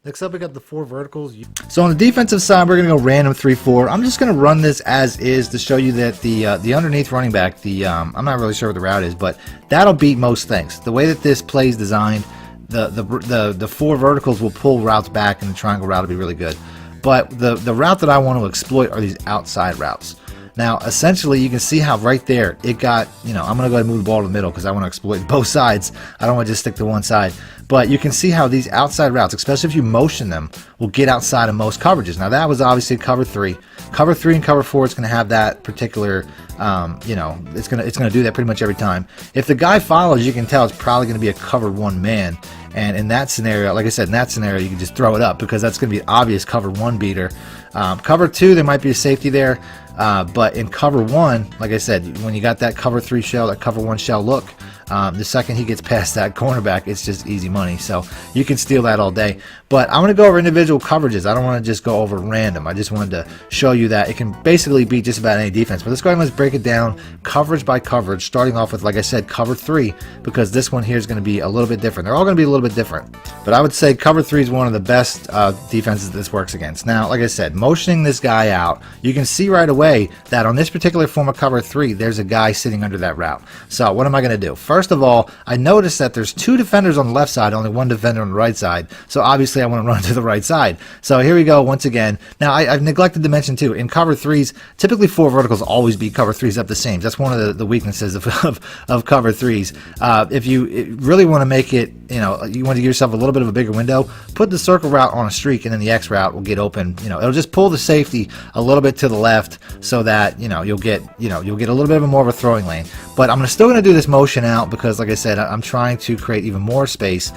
Next up, we got the 4 verticals. So on the defensive side, we're going to go random 3-4. I'm just going to run this as is to show you that the underneath running back, I'm not really sure what the route is, but that'll beat most things. The way that this play is designed, the 4 verticals will pull routes back, and the triangle route will be really good. But the route that I want to exploit are these outside routes. Now, essentially, you can see how right there it got, I'm going to go ahead and move the ball to the middle because I want to exploit both sides. I don't want to just stick to one side. But you can see how these outside routes, especially if you motion them, will get outside of most coverages. Now, that was obviously cover 3. Cover 3 and cover 4 is going to have that particular, it's going to do that pretty much every time. If the guy follows, you can tell it's probably going to be a cover 1 man. And in that scenario, like I said, in that scenario, you can just throw it up because that's going to be an obvious cover 1 beater. Cover 2, there might be a safety there. But in cover 1, like I said, when you got that cover 3 shell, that cover 1 shell look, the second he gets past that cornerback, it's just easy money. So you can steal that all day. But I'm going to go over individual coverages. I don't want to just go over random. I just wanted to show you that it can basically beat just about any defense. But let's go ahead and let's break it down coverage by coverage, starting off with, like I said, cover 3, because this one here is going to be a little bit different. They're all going to be a little bit different. But I would say cover 3 is one of the best defenses this works against. Now, like I said, motioning this guy out, you can see right away that on this particular form of cover 3, there's a guy sitting under that route. So what am I going to do? First of all, I noticed that there's 2 defenders on the left side, only 1 defender on the right side. So obviously I want to run to the right side. So here we go once again. Now I've neglected to mention too, in cover 3s, typically 4 verticals always beat cover 3s up the same. That's one of the weaknesses of cover 3s. If you really want to make it, you want to give yourself a little bit of a bigger window, put the circle route on a streak, and then the X route will get open. It'll just pull the safety a little bit to the left so that you'll get a little bit of a more of a throwing lane. But I'm still going to do this motion out because, like I said, I'm trying to create even more space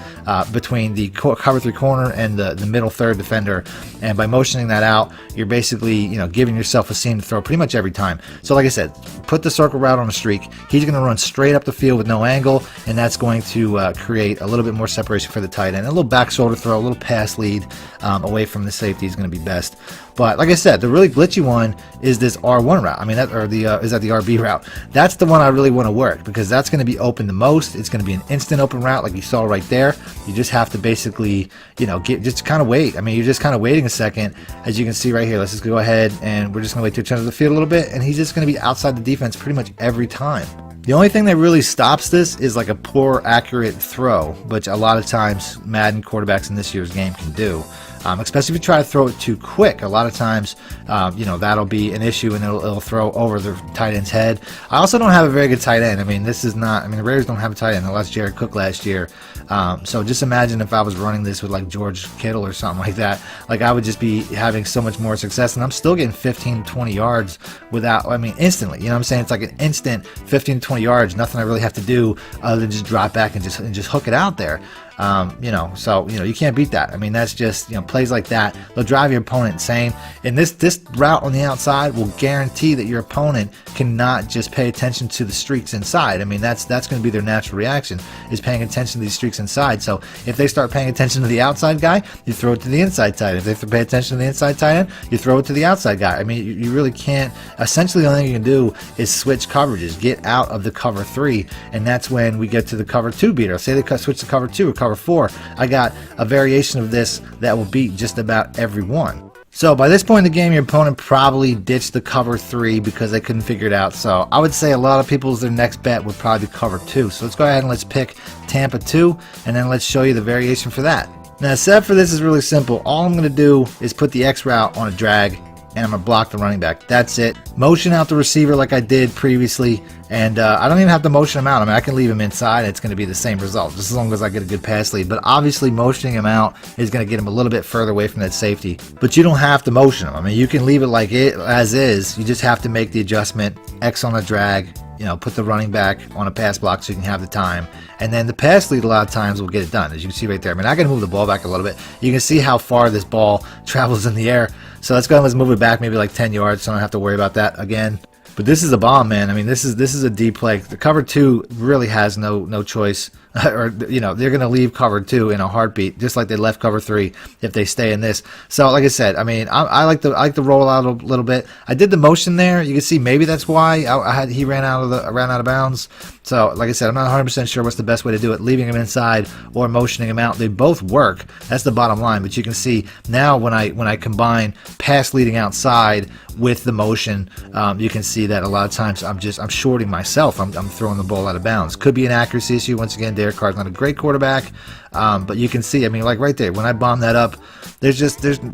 between the cover 3 corner and the middle third defender. And by motioning that out, you're basically giving yourself a seam to throw pretty much every time. So like I said, put the circle route on a streak. He's going to run straight up the field with no angle, and that's going to create a little bit more separation for the tight end. A little back shoulder throw, a little pass lead away from the safety is going to be best. But like I said, the really glitchy one is this R1 route. I mean, is that the RB route? That's the one I really want to work because that's going to be open the most. It's going to be an instant open route, like you saw right there. You just have to basically, just kind of wait. I mean, you're just kind of waiting a second, as you can see right here. Let's just go ahead and we're just going to wait to turn the field a little bit, and he's just going to be outside the defense pretty much every time. The only thing that really stops this is like a poor accurate throw, which a lot of times Madden quarterbacks in this year's game can do. Especially if you try to throw it too quick. A lot of times, that'll be an issue, and it'll throw over the tight end's head. I also don't have a very good tight end. I mean, the Raiders don't have a tight end. They lost Jared Cook last year. So just imagine if I was running this with like George Kittle or something like that. Like, I would just be having so much more success, and I'm still getting 15 to 20 yards instantly. You know what I'm saying? It's like an instant 15 to 20 yards. Nothing I really have to do other than just drop back and just hook it out there. So you can't beat that. I mean, that's just, plays like that, they'll drive your opponent insane. And this route on the outside will guarantee that your opponent cannot just pay attention to the streaks inside. I mean, that's going to be their natural reaction, is paying attention to these streaks inside. So if they start paying attention to the outside guy, you throw it to the inside tight end. If they pay attention to the inside tight end, you throw it to the outside guy. I mean, you really can't. Essentially, the only thing you can do is switch coverages, get out of the cover 3, and that's when we get to the cover 2 beater. Say they switch to cover 2 or cover 4. I got a variation of this that will beat just about every one. So by this point in the game, your opponent probably ditched the cover 3 because they couldn't figure it out. So I would say a lot of people's their next bet would probably be cover 2. So let's go ahead and let's pick Tampa 2, and then let's show you the variation for that. Now, setup for this is really simple. All I'm going to do is put the X route on a drag, and I'm going to block the running back. That's it. Motion out the receiver like I did previously, and I don't even have to motion him out. I mean, I can leave him inside. It's going to be the same result, just as long as I get a good pass lead. But obviously, motioning him out is going to get him a little bit further away from that safety. But you don't have to motion him. I mean, you can leave it like it as is. You just have to make the adjustment. X on a drag. Put the running back on a pass block so you can have the time. And then the pass lead a lot of times will get it done, as you can see right there. I mean, I can move the ball back a little bit. You can see how far this ball travels in the air. So let's go ahead and let's move it back maybe like 10 yards so I don't have to worry about that again. But this is a bomb, man. I mean, this is a deep play. The cover 2 really has no choice, or you know, they're gonna leave cover 2 in a heartbeat, just like they left cover 3 if they stay in this. So, like I said, I mean, I like the roll out a little bit. I did the motion there. You can see maybe that's why he ran out of bounds. So, like I said, I'm not 100% sure what's the best way to do it, leaving him inside or motioning him out. They both work. That's the bottom line. But you can see now when I combine pass leading outside with the motion, you can see that a lot of times I'm shorting myself. I'm throwing the ball out of bounds. Could be an accuracy issue. Once again, Derek Carr's not a great quarterback, but you can see, I mean, like right there, when I bomb that up, there's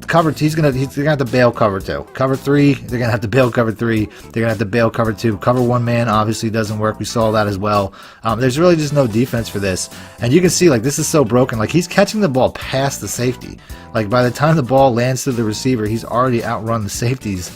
cover. He's gonna have to bail cover 2. Cover 3, they're gonna have to bail cover 3. They're gonna have to bail cover 2. Cover 1 man obviously doesn't work. We saw that as well. There's really just no defense for this, and you can see like this is so broken. Like he's catching the ball past the safety. Like by the time the ball lands to the receiver, he's already outrun the safeties.